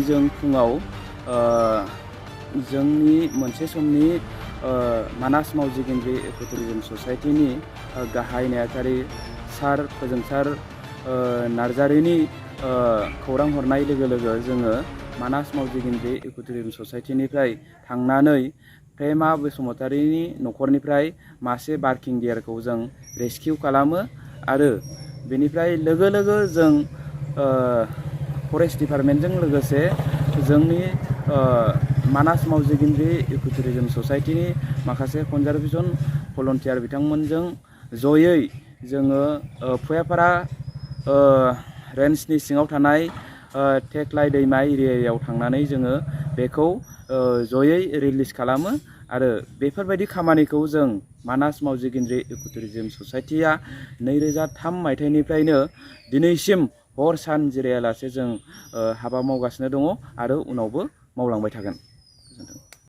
जों फुङाव जोंनि मोनसे समनि मानास मावजिगेन्द्रि इक'टुरिज्म ससाइटिनि गाहाय नेहाथारि सार फोजोंसार नार्जारिनि खौरां हरनाय लोगो लोगो जोङो मानास मावजिगेन्द्रि इक'टुरिज्म ससाइटिनिफ्राय थांनानै प्रेमा बसुमतारीनि न'खरनिफ्राय मासे बार्किं डियारखौ जों रेस्किउ खालामो आरो बेनिफ्राय लोगो लोगो जों फरेस्ट डिपार्टमेन्टजों लोगोसे जोंनि मानास मावजिगेन्द्रि इक'टुरिज्म ससाइटिनि माखासे कनजारभेसन भलन्टियार बिथांमोनजों जयै जोङो भुयापारा रेन्जनि सिङाव थानाय टेकलाय दैमा एरियायाव थांनानै जोङो बेखौ जयै रिलिज खालामो आरो बेफोरबायदि खामानिखौ जों मानास मावजिगेन्द्रि इक'टुरिज्म ससाइटिया 2003 मायथाइनिफ्रायनो दिनैसिम हर सान जिरायालासे जों हाबा मावगासिनो दङ आरो उनावबो मावलांबाय थागोन।